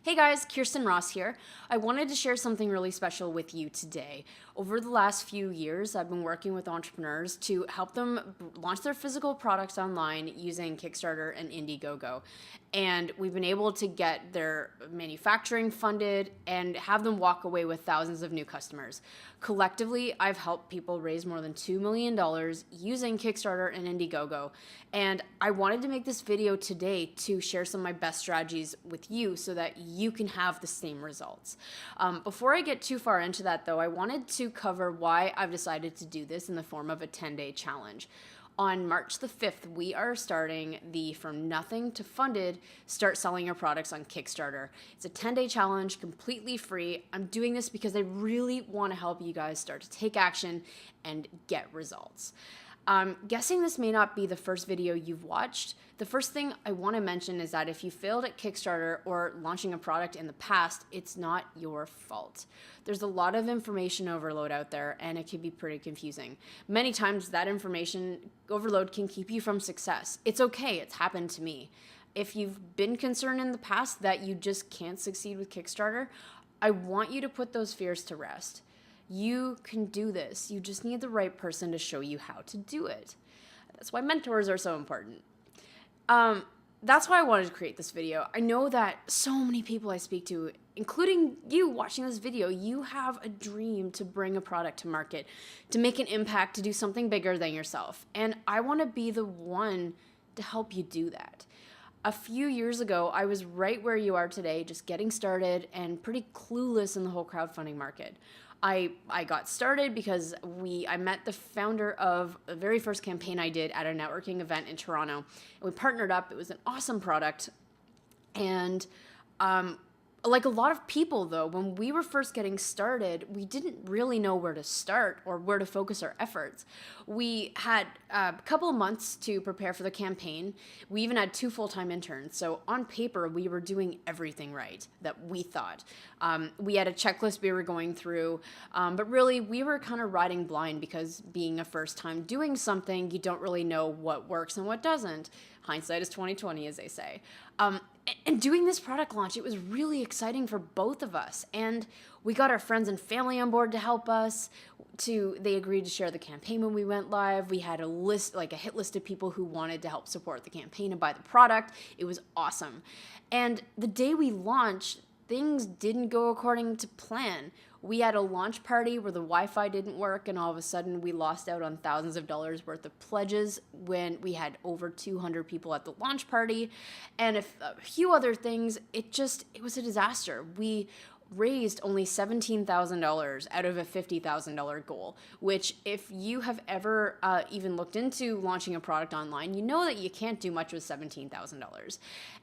Hey guys, Khierstyn Ross here. I wanted to share something really special with you today. Over the last few years, I've been working with entrepreneurs to help them launch their physical products online using Kickstarter and Indiegogo. And we've been able to get their manufacturing funded and have them walk away with thousands of new customers. Collectively, I've helped people raise more than $2 million using Kickstarter and Indiegogo. And I wanted to make this video today to share some of my best strategies with you so that you can have the same results. Before I get too far into that though, I wanted to cover why I've decided to do this in the form of a 10-day challenge. On March the 5th, we are starting the From Nothing to Funded Start Selling Your Products on Kickstarter. It's a 10-day challenge, completely free. I'm doing this because I really want to help you guys start to take action and get results. Guessing this may not be the first video you've watched. The first thing I want to mention is that if you failed at Kickstarter or launching a product in the past, it's not your fault. There's a lot of information overload out there and it can be pretty confusing. Many times that information overload can keep you from success. It's okay, it's happened to me. If you've been concerned in the past that you just can't succeed with Kickstarter, I want you to put those fears to rest. You can do this. You just need the right person to show you how to do it. That's why mentors are so important. That's why I wanted to create this video. I know that so many people I speak to, including you watching this video, you have a dream to bring a product to market, to make an impact, to do something bigger than yourself. And I want to be the one to help you do that. A few years ago, I was right where you are today, just getting started and pretty clueless in the whole crowdfunding market. I got started because I met the founder of the very first campaign I did at a networking event in Toronto. And we partnered up. It was an awesome product. And like a lot of people, though, when we were first getting started, we didn't really know where to start or where to focus our efforts. We had a couple of months to prepare for the campaign. We even had 2 full-time interns. So on paper, we were doing everything right that we thought. We had a checklist we were going through, but really we were kind of riding blind because being a first time doing something, you don't really know what works and what doesn't. Hindsight is 20/20, as they say. And doing this product launch, it was really exciting for both of us. And we got our friends and family on board to help us. They agreed to share the campaign when we went live. We had a list, like a hit list of people who wanted to help support the campaign and buy the product. It was awesome. And the day we launched, things didn't go according to plan. We had a launch party where the Wi-Fi didn't work, and all of a sudden we lost out on thousands of dollars worth of pledges when we had over 200 people at the launch party, and a few other things. It was a disaster. We raised only $17,000 out of a $50,000 goal, which if you have ever even looked into launching a product online, you know that you can't do much with $17,000.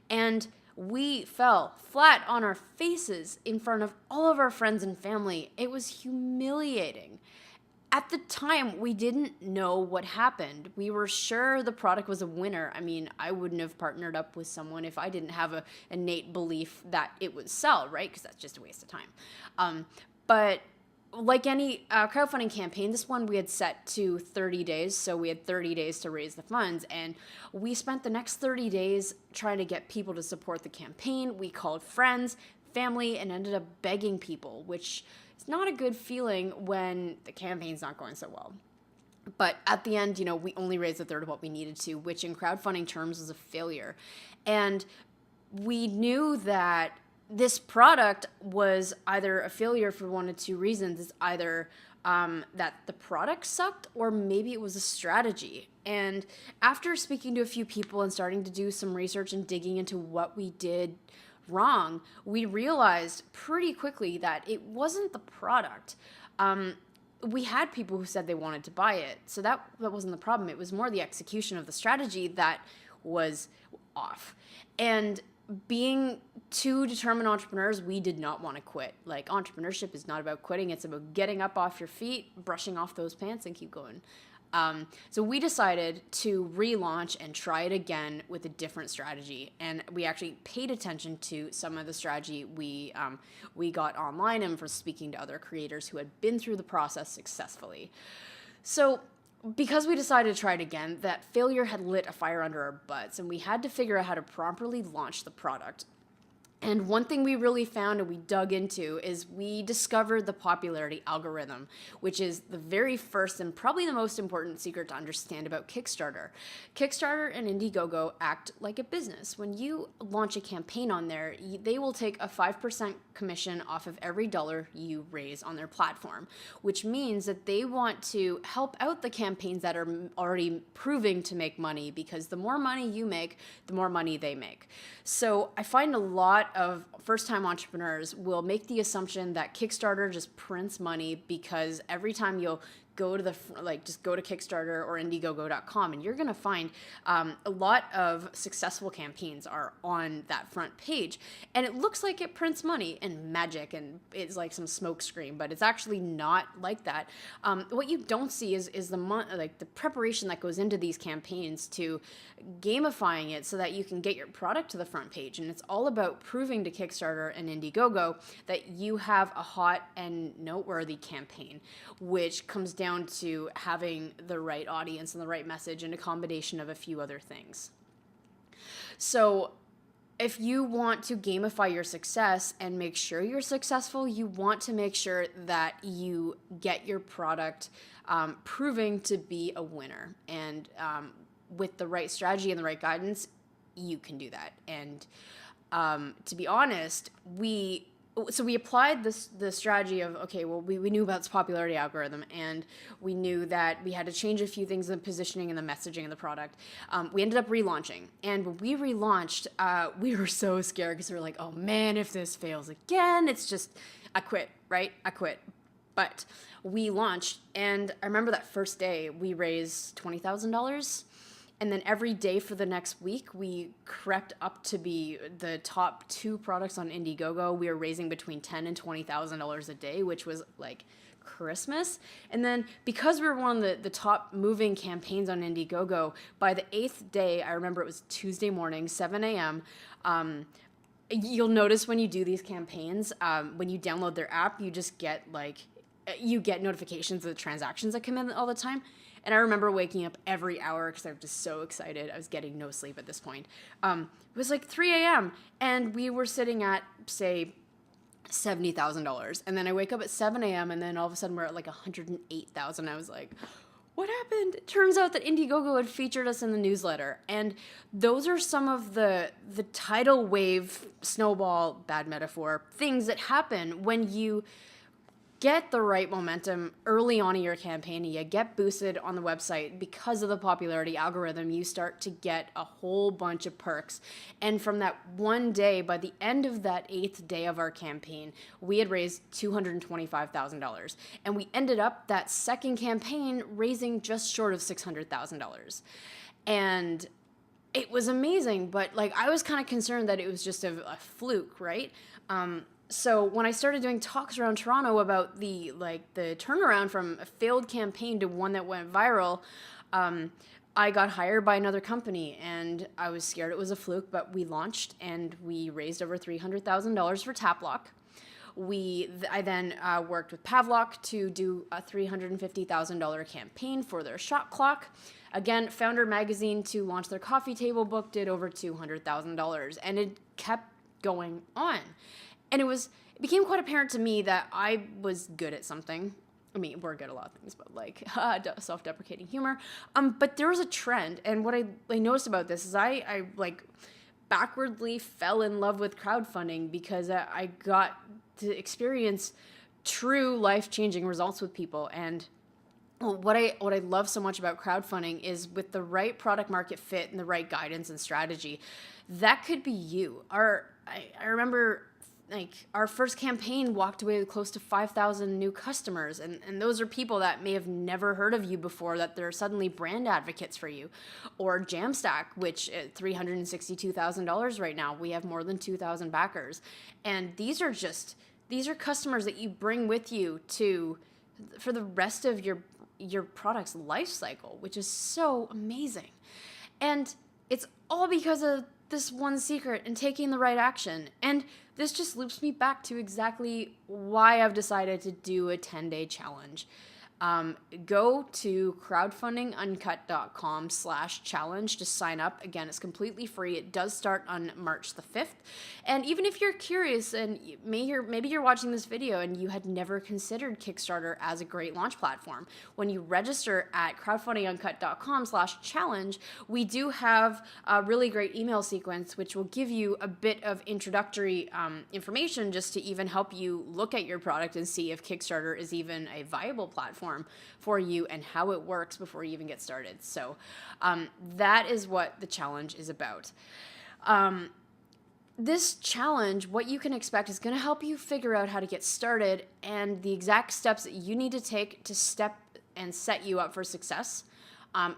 And we fell flat on our faces in front of all of our friends and family. It was humiliating. At the time, we didn't know what happened. We were sure the product was a winner. I mean, I wouldn't have partnered up with someone if I didn't have an innate belief that it would sell, right? Because that's just a waste of time. But like any crowdfunding campaign, this one we had set to 30 days, so we had 30 days to raise the funds, and we spent the next 30 days trying to get people to support the campaign. We called friends, family, and ended up begging people, which is not a good feeling when the campaign's not going so well. But at the end, we only raised a third of what we needed to, which in crowdfunding terms was a failure. And we knew that this product was either a failure for one of 2 reasons. It's either that the product sucked or maybe it was a strategy. And after speaking to a few people and starting to do some research and digging into what we did wrong, we realized pretty quickly that it wasn't the product. We had people who said they wanted to buy it, so that wasn't the problem. It was more the execution of the strategy that was off. And being 2 determined entrepreneurs, we did not want to quit. Like, entrepreneurship is not about quitting. It's about getting up off your feet, brushing off those pants, and keep going. So we decided to relaunch and try it again with a different strategy. And we actually paid attention to some of the strategy we got online and from speaking to other creators who had been through the process successfully. So because we decided to try it again, that failure had lit a fire under our butts, and we had to figure out how to properly launch the product. And one thing we really found and we dug into is we discovered the popularity algorithm, which is the very first and probably the most important secret to understand about Kickstarter. Kickstarter and Indiegogo act like a business. When you launch a campaign on there, they will take a 5% commission off of every dollar you raise on their platform, which means that they want to help out the campaigns that are already proving to make money, because the more money you make, the more money they make. So I find a lot of first-time entrepreneurs will make the assumption that Kickstarter just prints money, because every time you'll go to just go to Kickstarter or Indiegogo.com, and you're going to find a lot of successful campaigns are on that front page, and it looks like it prints money and magic and it's like some smoke screen, but it's actually not like that. What you don't see is the preparation that goes into these campaigns to gamifying it so that you can get your product to the front page. And it's all about proving to Kickstarter and Indiegogo that you have a hot and noteworthy campaign, which comes down to having the right audience and the right message and a combination of a few other things. So if you want to gamify your success and make sure you're successful, you want to make sure that you get your product proving to be a winner. And with the right strategy and the right guidance, you can do that. And to be honest, we applied the strategy of, okay, well, we knew about this popularity algorithm, and we knew that we had to change a few things in the positioning and the messaging of the product. We ended up relaunching. And when we relaunched, we were so scared because we were like, oh man, if this fails again, it's just, I quit, right? I quit. But we launched, and I remember that first day we raised $20,000. And then every day for the next week, we crept up to be the top 2 products on Indiegogo. We were raising between $10,000 and $20,000 a day, which was like Christmas. And then because we were one of the top moving campaigns on Indiegogo, by the 8th day, I remember it was Tuesday morning, 7 a.m., you'll notice when you do these campaigns, when you download their app, you just get you get notifications of the transactions that come in all the time. And I remember waking up every hour because I was just so excited. I was getting no sleep at this point. It was like 3 a.m. and we were sitting at, say, $70,000. And then I wake up at 7 a.m. and then all of a sudden we're at like $108,000. I was like, what happened? It turns out that Indiegogo had featured us in the newsletter. And those are some of the tidal wave, snowball, bad metaphor, things that happen when you get the right momentum early on in your campaign, and you get boosted on the website because of the popularity algorithm. You start to get a whole bunch of perks. And from that one day, by the end of that 8th day of our campaign, we had raised $225,000. And we ended up that second campaign raising just short of $600,000. And it was amazing, but I was kind of concerned that it was just a fluke, right? So when I started doing talks around Toronto about the turnaround from a failed campaign to one that went viral, I got hired by another company, and I was scared it was a fluke, but we launched and we raised over $300,000 for Taplock. I then worked with Pavlok to do a $350,000 campaign for their shot clock. Again, Founder Magazine, to launch their coffee table book, did over $200,000, and it kept going on. And it became quite apparent to me that I was good at something. I mean, we're good at a lot of things, but self-deprecating humor. But there was a trend, and what I noticed about this is I backwardly fell in love with crowdfunding because I got to experience true life-changing results with people. And what I love so much about crowdfunding is, with the right product market fit and the right guidance and strategy, that could be you. I remember our first campaign walked away with close to 5,000 new customers. And those are people that may have never heard of you before, that they're suddenly brand advocates for you. Or Jamstack, which at $362,000 right now, we have more than 2,000 backers. And these are customers that you bring with you for the rest of your product's life cycle, which is so amazing. And it's all because of this one secret and taking the right action. And this just loops me back to exactly why I've decided to do a 10-day challenge. Go to crowdfundinguncut.com/challenge to sign up. Again, it's completely free. It does start on March the 5th. And even if you're curious and maybe you're watching this video and you had never considered Kickstarter as a great launch platform, when you register at crowdfundinguncut.com/challenge, we do have a really great email sequence which will give you a bit of introductory information just to even help you look at your product and see if Kickstarter is even a viable platform for you and how it works before you even get started. So that is what the challenge is about. This challenge, what you can expect, is going to help you figure out how to get started and the exact steps that you need to take to step and set you up for success.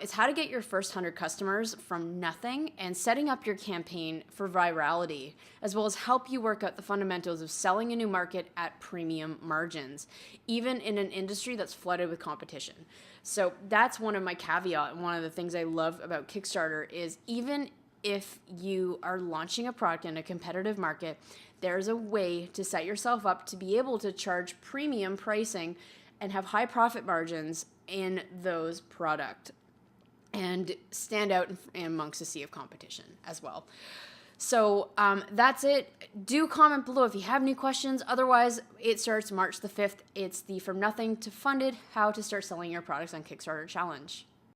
It's how to get your first 100 customers from nothing and setting up your campaign for virality, as well as help you work out the fundamentals of selling a new market at premium margins, even in an industry that's flooded with competition. So that's one of my caveats. One of the things I love about Kickstarter is even if you are launching a product in a competitive market, there's a way to set yourself up to be able to charge premium pricing and have high profit margins in those products and stand out amongst a sea of competition as well. So that's it. Do comment below if you have any questions. Otherwise, it starts March the 5th. It's the From Nothing to Funded, How to Start Selling Your Products on Kickstarter challenge.